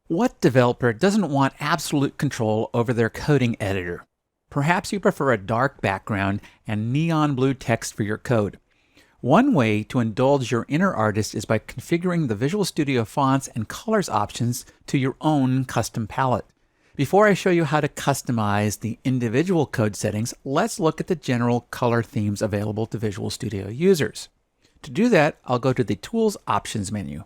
What developer doesn't want absolute control over their coding editor? Perhaps you prefer a dark background and neon blue text for your code. One way to indulge your inner artist is by configuring the Visual Studio fonts and colors options to your own custom palette. Before I show you how to customize the individual code settings, let's look at the general color themes available to Visual Studio users. To do that, I'll go to the Tools Options menu.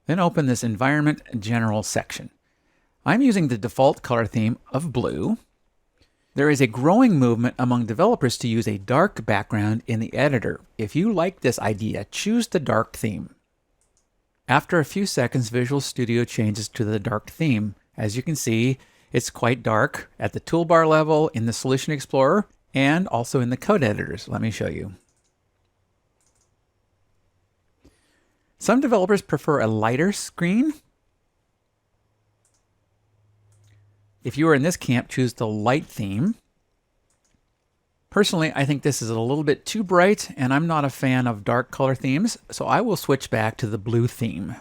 Then open this Environment General section. I'm using the default color theme of blue. There is a growing movement among developers to use a dark background in the editor. If you like this idea, choose the dark theme. After a few seconds, Visual Studio changes to the dark theme. As you can see, it's quite dark at the toolbar level, in the Solution Explorer, and also in the code editors. Let me show you. Some developers prefer a lighter screen. If you are in this camp, choose the light theme. Personally, I think this is a little bit too bright, and I'm not a fan of dark color themes, so I will switch back to the blue theme.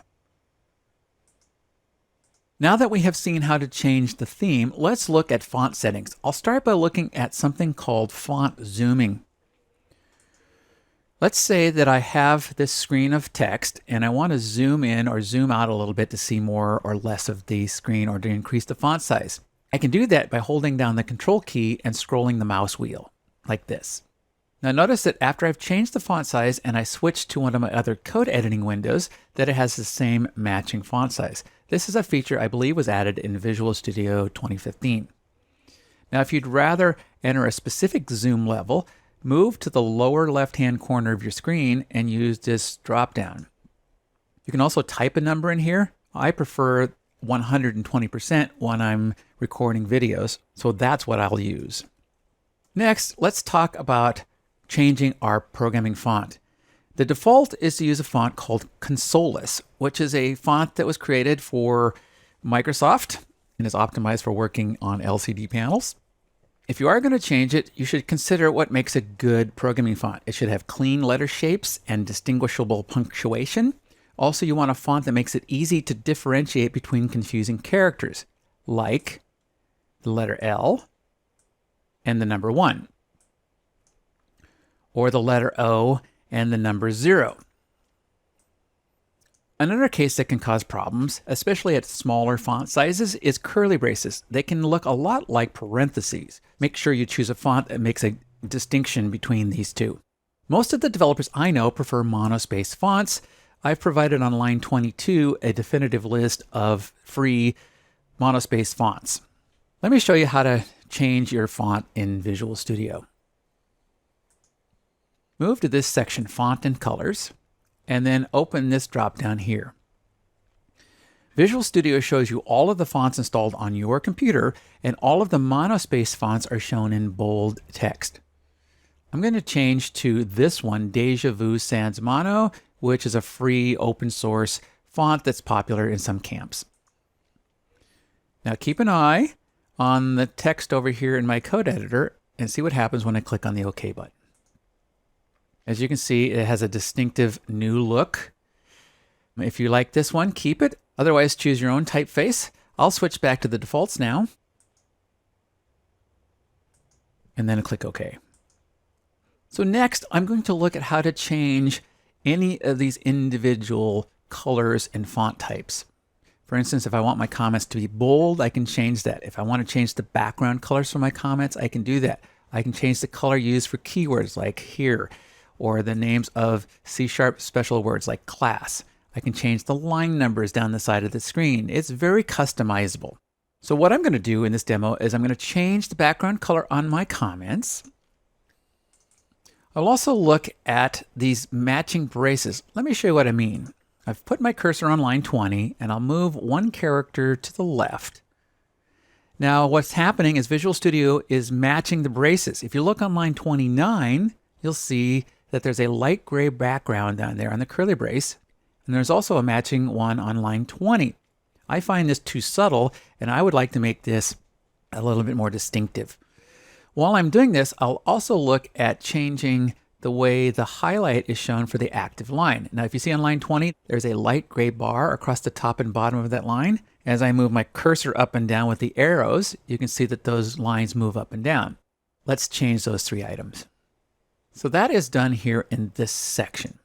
Now that we have seen how to change the theme, let's look at font settings. I'll start by looking at something called font zooming. Let's say that I have this screen of text and I want to zoom in or zoom out a little bit to see more or less of the screen or to increase the font size. I can do that by holding down the Control key and scrolling the mouse wheel, like this. Now notice that after I've changed the font size and I switch to one of my other code editing windows, that it has the same matching font size. This is a feature I believe was added in Visual Studio 2015. Now if you'd rather enter a specific zoom level, move to the lower left-hand corner of your screen and use this drop-down. You can also type a number in here. I prefer 120% when I'm recording videos, so that's what I'll use. Next, let's talk about changing our programming font. The default is to use a font called Consolus, which is a font that was created for Microsoft and is optimized for working on LCD panels. If you are going to change it, you should consider what makes a good programming font. It should have clean letter shapes and distinguishable punctuation. Also, you want a font that makes it easy to differentiate between confusing characters, like the letter L and the number 1, or the letter O and the number 0. Another case that can cause problems, especially at smaller font sizes, is curly braces. They can look a lot like parentheses. Make sure you choose a font that makes a distinction between these two. Most of the developers I know prefer monospace fonts. I've provided on line 22 a definitive list of free monospace fonts. Let me show you how to change your font in Visual Studio. Move to this section, Font and Colors, and then open this drop down here. Visual Studio shows you all of the fonts installed on your computer, and all of the monospace fonts are shown in bold text. I'm going to change to this one, Deja Vu Sans Mono, which is a free open source font that's popular in some camps. Now keep an eye on the text over here in my code editor and see what happens when I click on the OK button. As you can see, it has a distinctive new look. If you like this one, keep it. Otherwise, choose your own typeface. I'll switch back to the defaults now. And then click OK. So next, I'm going to look at how to change any of these individual colors and font types. For instance, if I want my comments to be bold, I can change that. If I want to change the background colors for my comments, I can do that. I can change the color used for keywords like here, or the names of C# special words like class. I can change the line numbers down the side of the screen. It's very customizable. So what I'm going to do in this demo is I'm going to change the background color on my comments. I'll also look at these matching braces. Let me show you what I mean. I've put my cursor on line 20 and I'll move one character to the left. Now what's happening is Visual Studio is matching the braces. If you look on line 29, you'll see that there's a light gray background down there on the curly brace, and there's also a matching one on line 20. I find this too subtle, and I would like to make this a little bit more distinctive. While I'm doing this, I'll also look at changing the way the highlight is shown for the active line. Now, if you see on line 20, there's a light gray bar across the top and bottom of that line. As I move my cursor up and down with the arrows, you can see that those lines move up and down. Let's change those 3 items. So that is done here in this section.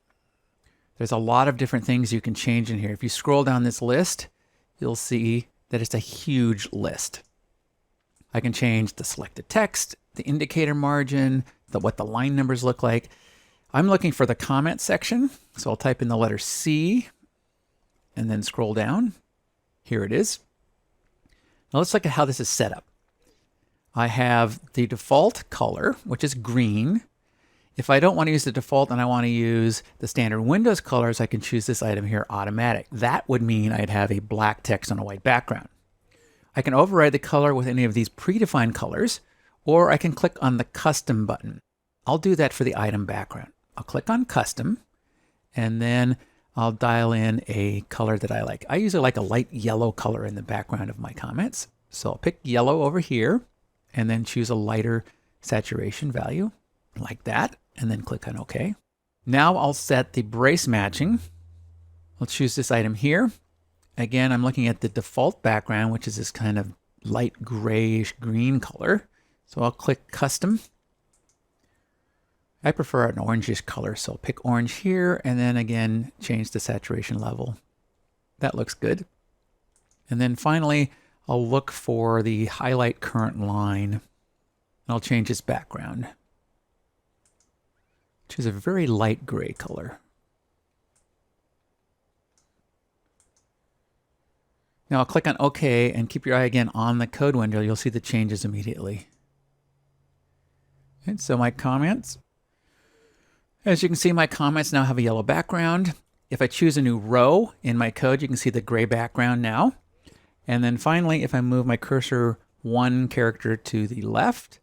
There's a lot of different things you can change in here. If you scroll down this list, you'll see that it's a huge list. I can change the selected text, the indicator margin, what the line numbers look like. I'm looking for the comment section, so I'll type in the letter C and then scroll down. Here it is. Now let's look at how this is set up. I have the default color, which is green. If I don't want to use the default and I want to use the standard Windows colors, I can choose this item here, automatic. That would mean I'd have a black text on a white background. I can override the color with any of these predefined colors, or I can click on the custom button. I'll do that for the item background. I'll click on custom, and then I'll dial in a color that I like. I usually like a light yellow color in the background of my comments. So I'll pick yellow over here, and then choose a lighter saturation value, like that, and then click on OK. Now I'll set the brace matching. I'll choose this item here. Again, I'm looking at the default background, which is this kind of light grayish green color. So I'll click custom. I prefer an orangish color, so I'll pick orange here, and then again, change the saturation level. That looks good. And then finally, I'll look for the highlight current line, and I'll change its background. Choose a very light gray color. Now I'll click on OK and keep your eye again on the code window. You'll see the changes immediately. And so my comments. As you can see, my comments now have a yellow background. If I choose a new row in my code, you can see the gray background now. And then finally, if I move my cursor 1 character to the left,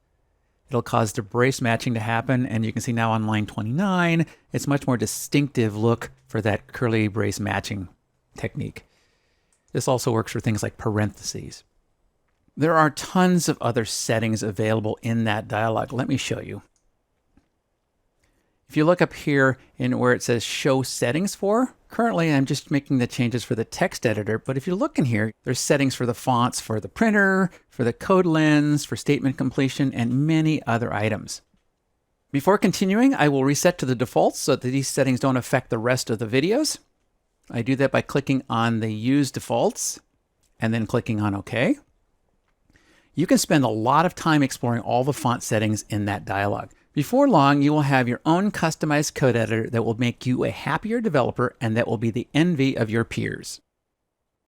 it'll cause the brace matching to happen. And you can see now on line 29, it's much more distinctive look for that curly brace matching technique. This also works for things like parentheses. There are tons of other settings available in that dialog. Let me show you. If you look up here in where it says show settings for, currently I'm just making the changes for the text editor, but if you look in here, there's settings for the fonts for the printer, for the code lens, for statement completion, and many other items. Before continuing, I will reset to the defaults so that these settings don't affect the rest of the videos. I do that by clicking on the Use Defaults and then clicking on OK. You can spend a lot of time exploring all the font settings in that dialog. Before long, you will have your own customized code editor that will make you a happier developer and that will be the envy of your peers.